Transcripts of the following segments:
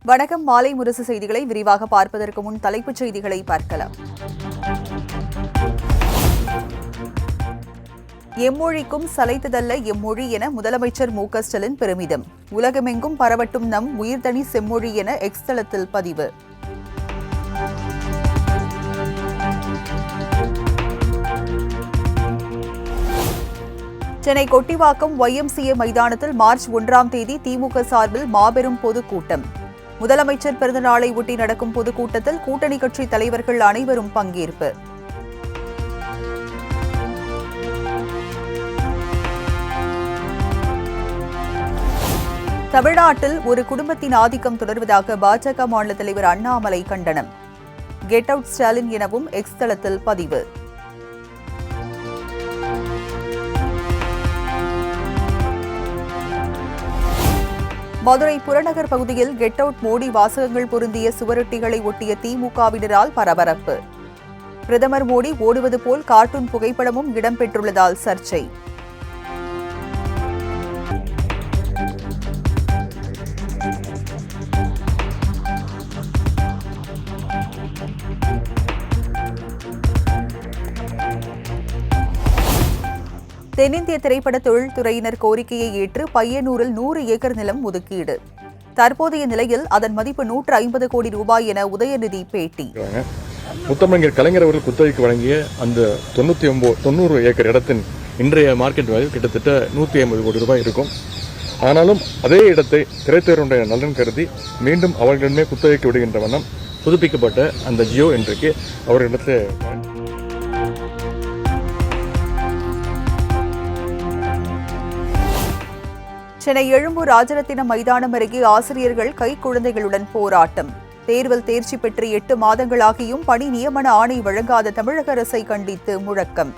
வணக்கம். மாலை முரசு செய்திகளை விரிவாக பார்ப்பதற்கு முன் தலைப்புச் செய்திகளை பார்க்கலாம். எம்மொழிக்கும் சளைத்ததல்ல எம்மொழி என முதலமைச்சர் மு.க.ஸ்டாலின் பெருமிதம். உலகமெங்கும் பரவட்டும் நம் உயிர்தனி செம்மொழி என எக்ஸ் தளத்தில் பதிவு. சென்னை கொட்டிவாக்கம் YMCA மைதானத்தில் மார்ச் 1ஆம் தேதி திமுக சார்பில் மாபெரும் பொதுக்கூட்டம். முதலமைச்சர் பிறந்தநாளை ஒட்டி நடக்கும் பொதுக்கூட்டத்தில் கூட்டணி கட்சி தலைவர்கள் அனைவரும் பங்கேற்பு. தமிழ்நாட்டில் ஒரு குடும்பத்தின் ஆதிக்கம் தொடர்வதாக பாஜக மாநில தலைவர் அண்ணாமலை கண்டனம். கெட் அவுட் ஸ்டாலின் எனவும் எக்ஸ் தளத்தில் பதிவு. மதுரை புறநகர் பகுதியில் கெட் அவுட் மோடி வாசகங்கள் பொருந்திய சுவரொட்டிகளை ஒட்டிய திமுகவினரால் பரபரப்பு. பிரதமர் மோடி ஓடுவது போல் கார்ட்டூன் புகைப்படமும் இடம்பெற்றுள்ளதால் சர்ச்சை. தென்னிந்திய திரைப்பட தொழில்துறையினர் கோரிக்கையை ஏற்று பையனூரில் 100 ஏக்கர் நிலம் ஒதுக்கீடு. தற்போதைய நிலையில் அதன் மதிப்பு 150 கோடி ரூபாய் என உதயநிதி பேட்டி. முத்தமிழர் கலைஞர் அவர்கள் குத்தகைக்கு வழங்கிய அந்த 90 ஏக்கர் இடத்தின் இன்றைய மார்க்கெட் வேல்யூ கிட்டத்தட்ட 150 கோடி ரூபாய் இருக்கும். ஆனாலும் அதே இடத்தை திரைத்துறையினுடைய நலன் கருதி மீண்டும் அவர்களிடமே குத்தகைக்கு விடுகின்ற வண்ணம் புதுப்பிக்கப்பட்ட அந்த ஜியோ இன்றைக்கு அவர்களிடத்தை சென்னை எழும்பூர் ராஜரத்தினம் மைதானம் அருகே ஆசிரியர்கள் கைக்குழந்தைகளுடன் போராட்டம். தேர்வில் தேர்ச்சி பெற்று 8 மாதங்களாகியும் பணி நியமன ஆணை வழங்காத தமிழக அரசை கண்டித்து முழக்கம்.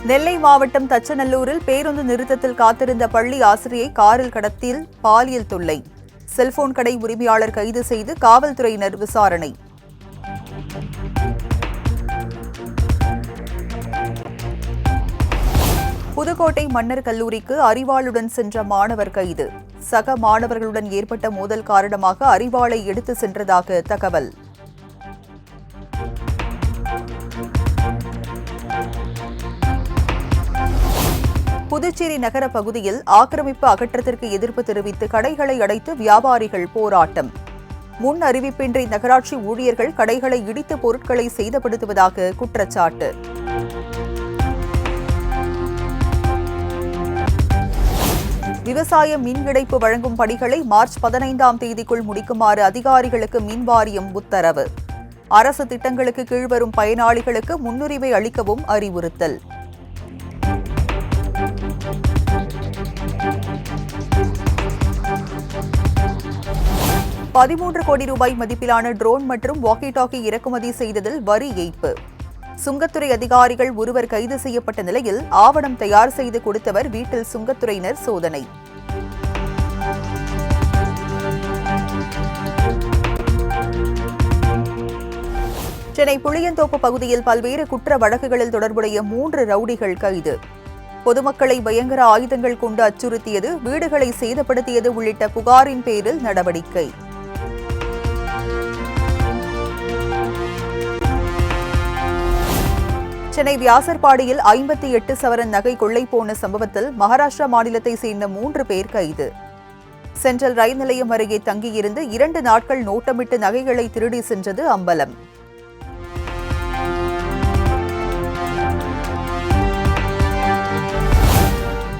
நெல்லை மாவட்டம் தச்சநல்லூரில் பேருந்து நிறுத்தத்தில் காத்திருந்த பள்ளி ஆசிரியை காரில் கடத்தில் பாலியல் தொல்லை. செல்போன் கடை உரிமையாளர் கைது செய்து காவல்துறையினர் விசாரணை. புதுக்கோட்டை மன்னர் கல்லூரிக்கு அரிவாளுடன் சென்ற மாணவர் கைது. சக மாணவர்களுடன் ஏற்பட்ட மோதல் காரணமாக அரிவாளை எடுத்து சென்றதாக தகவல். புதுச்சேரி நகர பகுதியில் ஆக்கிரமிப்பு அகற்றத்திற்கு எதிர்ப்பு தெரிவித்து கடைகளை அடைத்து வியாபாரிகள் போராட்டம். முன் அறிவிப்பின்றி நகராட்சி ஊழியர்கள் கடைகளை இடித்து பொருட்களை சேதப்படுத்துவதாக குற்றச்சாட்டு. விவசாய மின் இணைப்பு வழங்கும் பணிகளை மார்ச் 15ஆம் தேதிக்குள் முடிக்குமாறு அதிகாரிகளுக்கு மின் வாரியம் உத்தரவு. அரசு திட்டங்களுக்கு கீழ்வரும் பயனாளிகளுக்கு முன்னுரிமை அளிக்கவும் அறிவுறுத்தல். $13 கோடி ரூபாய் மதிப்பிலான ட்ரோன் மற்றும் வாக்கி டாக்கி இறக்குமதி செய்ததில் வரி ஏய்ப்பு. சுங்கத்துறை அதிகாரிகள் ஒருவர் கைது செய்யப்பட்ட நிலையில் ஆவணம் தயார் செய்து கொடுத்தவர் வீட்டில் சுங்கத்துறையினர் சோதனை. சென்னை புளியந்தோப்பு பகுதியில் பல்வேறு குற்ற வழக்குகளில் தொடர்புடைய 3 ரவுடிகள் கைது. பொதுமக்களை பயங்கர ஆயுதங்கள் கொண்டு அச்சுறுத்தியது, வீடுகளை சேதப்படுத்தியது உள்ளிட்ட புகாரின் பேரில் நடவடிக்கை. சென்னை வியாசர்பாடியில் 58 சவரன் நகை கொள்ளை போன சம்பவத்தில் மகாராஷ்டிரா மாநிலத்தை சேர்ந்த 3 பேர் கைது. சென்ட்ரல் ரயில் நிலையம் அருகே தங்கியிருந்து 2 நாட்கள் நோட்டமிட்டு நகைகளை திருடி சென்றது அம்பலம்.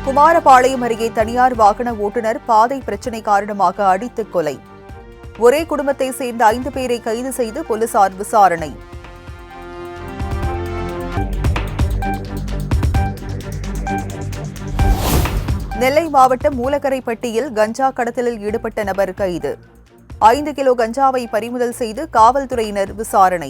குமாரபாளையம் அருகே தனியார் வாகன ஓட்டுநர் பாதை பிரச்சினை காரணமாக அடித்து கொலை. ஒரே குடும்பத்தை சேர்ந்த 5 பேரை கைது செய்து போலீசார் விசாரணை. நெல்லை மாவட்டம் மூலக்கரைப்பட்டியில் கஞ்சா கடத்தலில் ஈடுபட்ட நபர் கைது. 5 கிலோ கஞ்சாவை பறிமுதல் செய்து காவல்துறையினர் விசாரணை.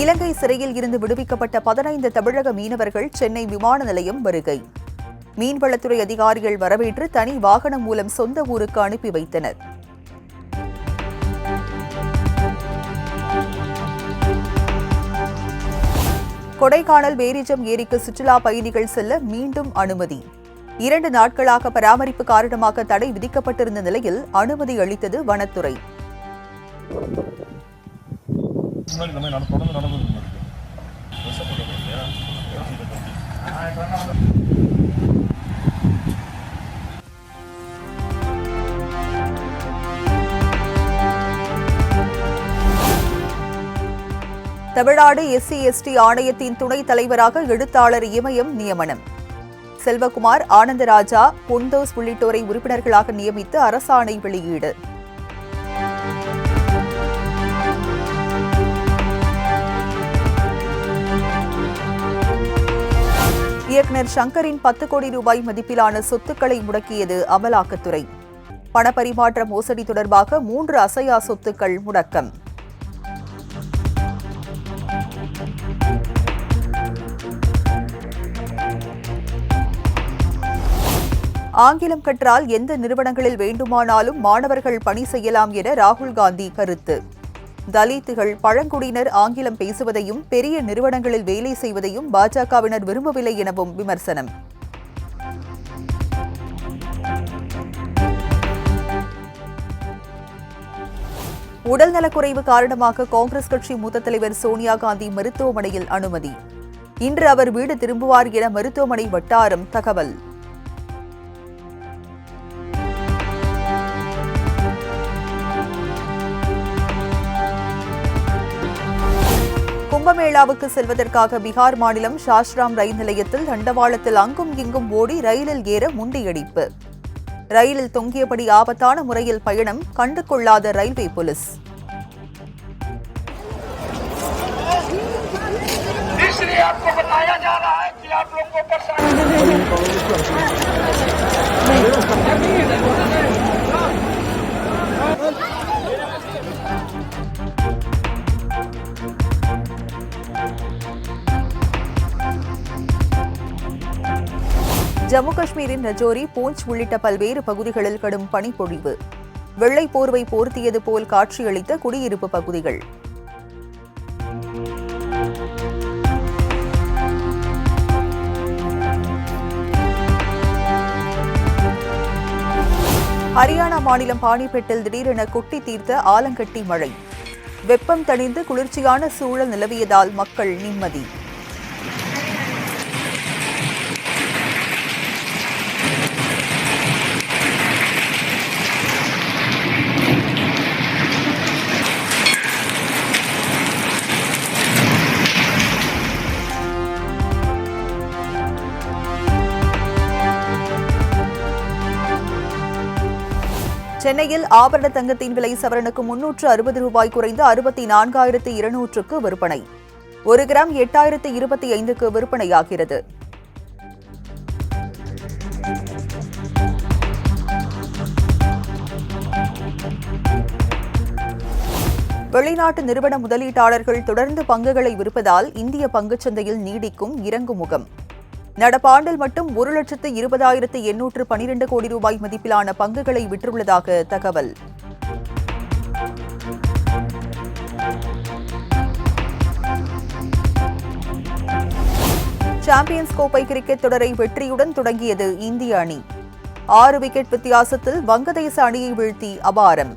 இலங்கை சிறையில் இருந்து விடுவிக்கப்பட்ட 15 தமிழக மீனவர்கள் சென்னை விமான நிலையம் வருகை. மீன்வளத்துறை அதிகாரிகள் வரவேற்று தனி வாகனம் மூலம் சொந்த ஊருக்கு அனுப்பி வைத்தனர். கொடைக்கானல் பேரிஜம் ஏரிக்கு சுற்றுலா பயணிகள் செல்ல மீண்டும் அனுமதி. 2 நாட்களாக பராமரிப்பு காரணமாக தடை விதிக்கப்பட்டிருந்த நிலையில் அனுமதி அளித்தது வனத்துறை. தமிழ்நாடு SC/ST ஆணையத்தின் துணைத் தலைவராக எழுத்தாளர் இமயம் நியமனம். செல்வகுமார், ஆனந்தராஜா, பொன்தோஸ் உள்ளிட்டோரை உறுப்பினர்களாக நியமித்து அரசாணை வெளியீடு. இயக்குநர் சங்கரின் 10 கோடி ரூபாய் மதிப்பிலான சொத்துக்களை முடக்கியது அமலாக்கத்துறை. பணப்பரிமாற்ற மோசடி தொடர்பாக 3 அசையா சொத்துக்கள் முடக்கம். ஆங்கிலம் கற்றால் எந்த நிறுவனங்களில் வேண்டுமானாலும் மாணவர்கள் பணி செய்யலாம் என ராகுல் காந்தி கருத்து. தலித்துகள், பழங்குடியினர் ஆங்கிலம் பேசுவதையும் பெரிய நிறுவனங்களில் வேலை செய்வதையும் பாஜகவினர் விரும்பவில்லை எனவும் விமர்சனம். உடல்நலக்குறைவு காரணமாக காங்கிரஸ் கட்சி மூத்த தலைவர் சோனியா காந்தி மருத்துவமனையில் அனுமதி. இன்று அவர் வீடு திரும்புவார் என மருத்துவமனை வட்டாரம் தகவல். கும்பமேளாவுக்கு செல்வதற்காக பீகார் மாநிலம் சாஸ்ராம் ரயில் நிலையத்தில் தண்டவாளத்தில் அங்கும் இங்கும் ஓடி ரயிலில் ஏற முண்டியடிப்பு. ரயிலில் தொங்கியபடி ஆபத்தான முறையில் பயணம், கண்டு கொள்ளாத ரயில்வே போலீஸ். ஜம்மு காஷ்மீரின் ரஜோரி, பூஞ்ச் உள்ளிட்ட பல்வேறு பகுதிகளில் கடும் பனிப்பொழிவு. வெள்ளை போர்வை போர்த்தியது போல் காட்சியளித்த குடியிருப்பு பகுதிகள். ஹரியானா மாநிலம் பானிபெட்டில் திடீரென கொட்டி தீர்த்த ஆலங்கட்டி மழை. வெப்பம் தணிந்து குளிர்ச்சியான சூழல் நிலவியதால் மக்கள் நிம்மதி. சென்னையில் ஆபரண தங்கத்தின் விலை சவரனுக்கு 360 ரூபாய் குறைந்து 64,200க்கு விற்பனை. 1 கிராம் 8,025க்கு விற்பனையாகிறது. வெளிநாட்டு நிறுவன முதலீட்டாளர்கள் தொடர்ந்து பங்குகளை விற்பதால் இந்திய பங்குச்சந்தையில் நீடிக்கும் இறங்கும் முகம். நடப்பாண்டில் மட்டும் 1,20,812 கோடி ரூபாய் மதிப்பிலான பங்குகளை விற்றுள்ளதாக தகவல். சாம்பியன்ஸ் கோப்பை கிரிக்கெட் தொடரை வெற்றியுடன் தொடங்கியது இந்திய அணி. 6 விக்கெட் வித்தியாசத்தில் வங்கதேச அணியை வீழ்த்தி அபாரம்.